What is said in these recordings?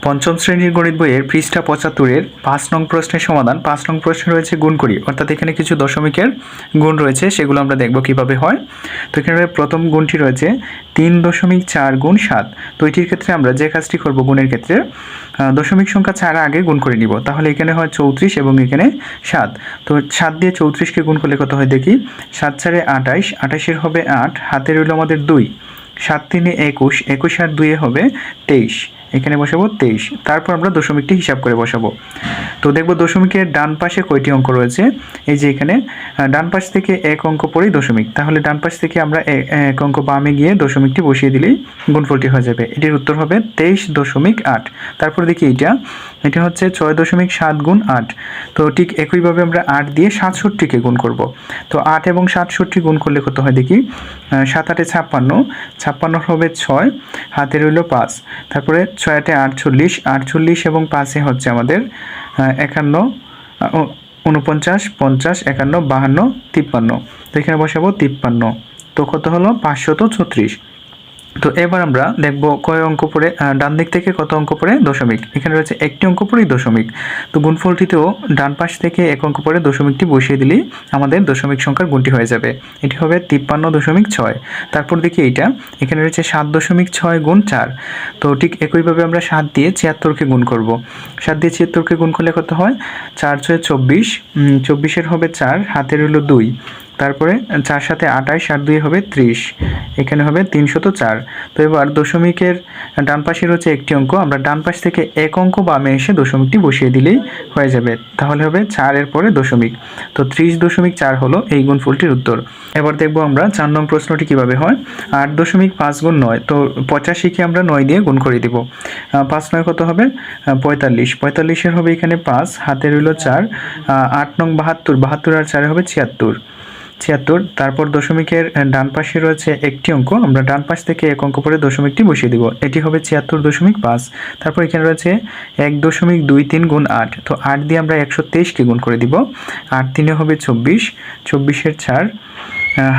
পঞ্চম শ্রেণীর গণিত বইয়ের পৃষ্ঠা ৭৫-এর ৫ নং প্রশ্নের সমাধান। ৫ নং প্রশ্নে রয়েছে গুণ করি, অর্থাৎ এখানে কিছু দশমিকের গুণ রয়েছে, সেগুলো আমরা দেখব কিভাবে হয়। তো এখানে প্রথম গুণটি রয়েছে ৩.৪ গুণ ৭। তো এটির ক্ষেত্রে আমরা যে কাজটি করব গুণের ক্ষেত্রে, দশমিক সংখ্যা ৪ আগে গুণ করে নিব। তাহলে এখানে হয় ৩৪ এবং এখানে ৭। তো ৭ দিয়ে ৩৪কে গুণ করলে কত হয় দেখি। ৭ ৪ ২৮, ২৮-এর হবে ৮, হাতে রইল আমাদের ২। ৭ ৩ ২১, ২১ আর ২ হবে ২৩, এখানে বসাবো ২৩। তারপর আমরা দশমিকটি হিসাব করে বসাবো। তো দেখব দশমিকের ডান পাশে কয়টি অঙ্ক রয়েছে। এই যে এখানে ডান পাশ থেকে এক অঙ্ক পরেই দশমিক, তাহলে ডান পাশ থেকে আমরা এক অঙ্ক বামে গিয়ে দশমিকটি বসিয়ে দিলেই গুণফলটি হয়ে যাবে। এটির উত্তর হবে ২৩.৮। তারপর দেখি এটা হচ্ছে ৬.৭ গুণ ৮। তো ঠিক একইভাবে আমরা ৮ দিয়ে ৬৭কে গুণ করব। তো ৮ এবং ৬৭ গুণ করলে কত হয় দেখি। ৭ ৮ 56, 56 হবে 6, হাতে রইল 5। তারপরে ৬ ৮ 48, 48 এবং 5-এ হচ্ছে আমাদের ৫১, ৪৯, ৫০, ৫১, ৫২, ৫৩। তো এখানে বসাবো ৫৩। তো কত হলো ৫৩৬। তো এবার আমরা দেখব কয় অঙ্ক পরে ডান দিক থেকে কত অঙ্ক পরে দশমিক। এখানে রয়েছে একটি অঙ্ক পরেই দশমিক। তো গুণফলটিতেও ডান পাশ থেকে এক অঙ্ক পরে দশমিকটি বসিয়ে দিলেই আমাদের দশমিক সংখ্যার গুণটি হয়ে যাবে। এটি হবে ৫৩.৬। তারপর দেখি এখানে রয়েছে ৭.৬ গুণ ৪। তো ঠিক একইভাবে আমরা ৭ দিয়ে ৭৬কে গুণ করব। ৭ দিয়ে ৭৬কে গুণ করলে কত হয় ৪ ৬ ২৪, ২৪-এর হবে ৪, হাতে রইল ২। তারপরে ৪ ৭ ২৮, আর ২ হবে ৩০, এখানে হবে ৩০৪। তো এবার দশমিকের ডান পাশে রয়েছে একটি অঙ্ক, আমরা ডান পাশ থেকে এক অঙ্ক বামে এসে দশমিকটি বসিয়ে দিলেই হয়ে যাবে। তাহলে হবে ৪-এর পরে দশমিক। তো ৩০.৪ হলো এই গুণফলটির উত্তর। এবার দেখব আমরা ৪ নং প্রশ্নটি কিভাবে হয়। ৮.৫ গুণ ৯। তো ৮৫-কে আমরা ৯ দিয়ে গুণ করে দিব। ৫ ৯ কত হবে ৪৫, ৪৫-এর হবে এখানে ৫, হাতে রইল ৪। ৮ নং ৭২, ৭২ আর ৪ হবে ৭৬। তারপর দশমিকের ডান পাশে রয়েছে একটি অঙ্ক, আমরা ডান পাশ থেকে এক অঙ্ক পরে দশমিকটি বসিয়ে দিব। এটি হবে ৭৬.৫। তারপর এখানে রয়েছে ১.২৩ গুণ ৮। তো ৮ দিয়ে আমরা ১২৩কে গুণ করে দিব। ৮ ৩ হবে ২৪, ২৪-এর ৪,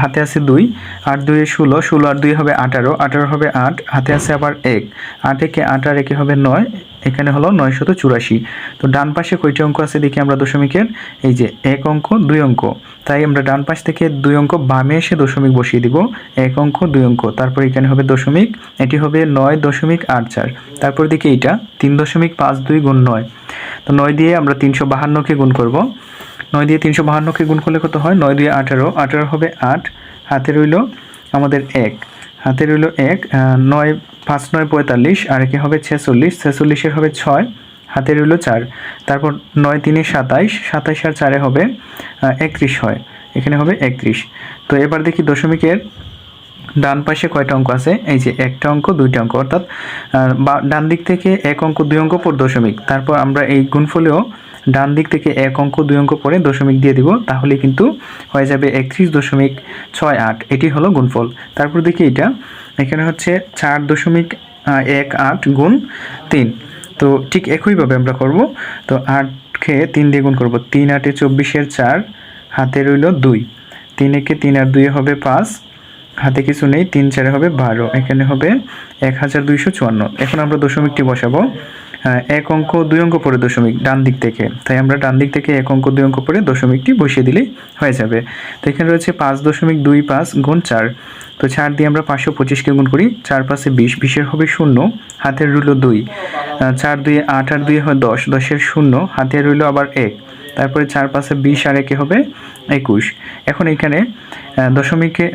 হাতে আছে ২, ৮ ২ ১৬, ১৬ আর ২ হবে ১৮, ১৮ হবে ৮, হাতে আছে আবার ১, ৮ একে ৮ আর একে হবে ৯, এখানে হলো ৯৮৪। তো ডান পাশে কয়টি অঙ্ক আছে দেখি আমরা দশমিকের। এই যে এক অঙ্ক, দুই অঙ্ক, তাই আমরা ডান পাশ থেকে দুই অঙ্ক বামে এসে দশমিক বসিয়ে দিব। এক অঙ্ক, দুই অঙ্ক, তারপর এখানে হবে দশমিক, এটি হবে ৯.৮৪। তারপর দেখি এইটা ৩.৫২ গুণ ৯। তো ৯ দিয়ে আমরা ৩৫২কে গুণ করব। ৯ দিয়ে ৩৫২কে গুণ করলে কত হয় ৯ দিয়ে ১৮, ১৮ হবে ৮, হাতে রইল আমাদের ১, হাতে রইল ১। ৯ ৫ ৯ ৪৫, আর একে হবে ৪৬, ৪৬-এর হবে ৬, হাতে রইল ৪। তারপর ৯ ৩ ২৭, ২৭ আর ৪ হবে ৩১ হয়, এখানে হবে ৩১। তো এবার দেখি দশমিকের ডান পাশে কয়টা অঙ্ক আছে। এই যে একটা অঙ্ক, দুইটা অঙ্ক, অর্থাৎ ডান দিক থেকে এক অঙ্ক, দুই অঙ্ক পর দশমিক। তারপর আমরা এই গুণফলেও ডান দিক থেকে এক অঙ্ক, দুই অঙ্ক পরে দশমিক দিয়ে দিব, তাহলে কিন্তু হয়ে যাবে ৩১.৬৮। এটি হলো গুণফল। তারপর দেখি এখানে হচ্ছে ৪.18 গুণ ৩। তো ঠিক একইভাবে আমরা করব। তো ৮কে ৩ দিয়ে গুণ করব। ৩ ৮ ২৪-এর ৪, হাতে রইল ২। ৩ একে ৩ আর ২ হবে ৫, হাতে কিছু নেই, ৩ ৪ হবে ১২, এখানে হবে ১২৫৪। এখন আমরা দশমিকটি বসাবো। এক অঙ্ক, দুই অঙ্ক পরে দশমিক ডান দিক থেকে, তাই আমরা ডান দিক থেকে এক অঙ্ক, দুই অঙ্ক পরে দশমিকটি বসিয়ে দিলেই হয়ে যাবে। তো এখানে রয়েছে ৫.২৫ গুণ ৪। তো ৪ দিয়ে আমরা ৫২৫কে গুণ করি। ৪ ৫ ২০, ২০-এর হবে ০, হাতের রইল ২। ৪ ২ ৮ আর ২ হয় ১০, ১০-এর ০, হাতে রইল আবার ১। তারপরে ৪ ৫ ২০ আর একে হবে ২১। এখন এখানে দশমিকে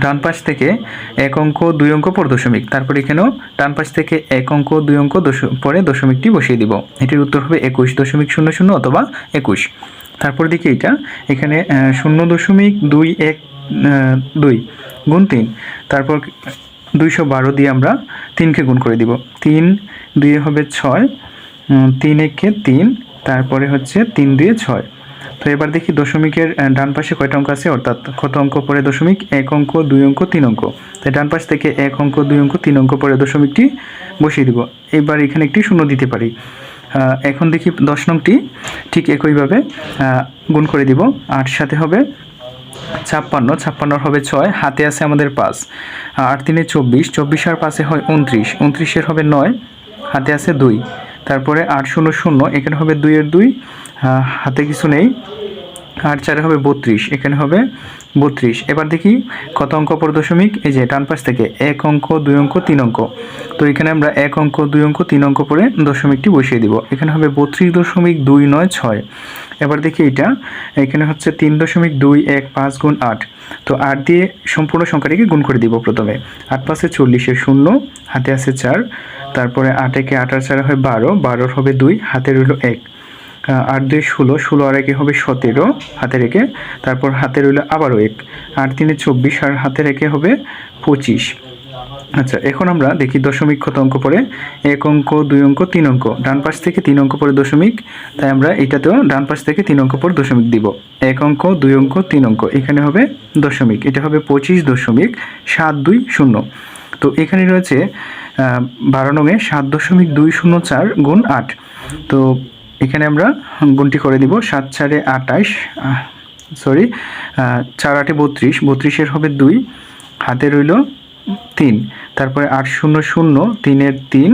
ডান পাশ থেকে এক অঙ্ক, দুই অঙ্ক পর দশমিক, তারপর এখানেও ডান পাশ থেকে এক অঙ্ক, দুই অঙ্ক পরে দশমিকটি বসিয়ে দিব। এটির উত্তর হবে ২১.০০ অথবা ২১। তারপর দেখি এখানে ০.২১২ গুণ ৩। তারপর ২১২ দিয়ে আমরা ৩কে গুণ করে দিব। ৩ ২ হবে ৬, ৩ একে ৩, তারপরে হচ্ছে ৩ ২ ৬। তো এবার দেখি দশমিকের ডান পাশে কয়টা অঙ্ক আছে, অর্থাৎ কত অঙ্ক পরে দশমিক। এক অঙ্ক, দুই অঙ্ক, তিন অঙ্ক, তাই ডান পাশ থেকে এক অঙ্ক, দুই অঙ্ক, তিন অঙ্ক পরে দশমিকটি বসিয়ে দিব। এবার এখানে একটি ০ দিতে পারি। এখন দেখি ১০ নংটি ঠিক একইভাবে গুণ করে দিব। ৮ সাথে হবে ৫৬, ৫৬-এর হবে ৬, হাতে আছে আমাদের ৫। ৮ ৩ ২৪, ২৪ আর ৫ হয় ২৯, ২৯-এর হবে ৯, হাতে আছে 2, তারপরে 8 শূন্য শূন্য, এখানে হবে 2 এর 2, হাতে কিছু নেই, 8 4 হবে 32, এখানে হবে 32। এবার দেখি কত অঙ্ক পর দশমিক, এই যে ডান পাশ থেকে 1 অঙ্ক 2 অঙ্ক 3 অঙ্ক, তো এখানে আমরা 1 অঙ্ক 2 অঙ্ক 3 অঙ্ক পরে দশমিকটি বসিয়ে দিব। এখানে হবে 32.296। এবার দেখি এটা, এখানে হচ্ছে 3.215 গুণ 8, তো 8 দিয়ে সম্পূর্ণ সংখ্যাটিকে গুণ করে দিব। প্রথমে 8 পাশে 40 এর 0, হাতে আছে 4, তারপরে 8 একে 8 আর 4 হয় 12, 12 হবে 2, হাতে রইল 1, 8 2 16, 16 আর 1 হবে 17 হাতে রেখে, তারপর হাতে রইল আবারও 1, 8 3 24 আর হাতে রেখে হবে 25। আচ্ছা, এখন আমরা দেখি দশমিক কত অঙ্ক পরে। 1 অঙ্ক 2 অঙ্ক 3 অঙ্ক, ডান পাশ থেকে 3 অঙ্ক পরে দশমিক, তাই আমরা এটাতেও ডান পাশ থেকে 3 অঙ্ক পর দশমিক দিব। 1 অঙ্ক 2 অঙ্ক 3 অঙ্ক, এখানে হবে দশমিক, এটা হবে 25.720। তো এখানে রয়েছে 12 নঙে 7.204 গুণ 8। তো এখানে আমরা গুণটি করে দিব। 7 4 28, সরি 4 8 32, 32 এর হবে 2, হাতে রইল 3, তারপরে 8 0 0, 3 এর 3,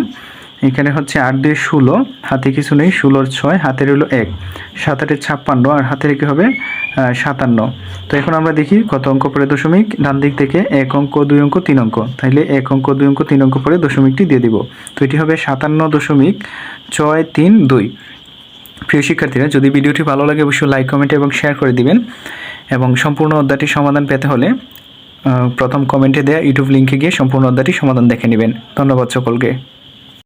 এখানে হচ্ছে 8 2 16, হাতে কিছু নেই, 16 এর 6, হাতে রইল 1, 7 8 56 আর হাতে রেখে হবে 57। তো এখন আমরা দেখি কত অঙ্ক পরে দশমিক। ডান দিক থেকে 1 অঙ্ক 2 অঙ্ক 3 অঙ্ক, তাইলে 1 অঙ্ক 2 অঙ্ক 3 অঙ্ক পরে দশমিকটি দিয়ে দিব। তো এটি হবে 57.632। প্রিয় শিক্ষার্থীরা, যদি ভিডিওটি ভালো লাগে অবশ্যই লাইক কমেন্ট এবং শেয়ার করে দিবেন, এবং সম্পূর্ণ অধ্যায়টির সমাধান পেতে হলে প্রথম কমেন্টে দেওয়া ইউটিউব লিঙ্কে গিয়ে সম্পূর্ণ অধ্যায়টির সমাধান দেখে নেবেন। ধন্যবাদ সকলকে।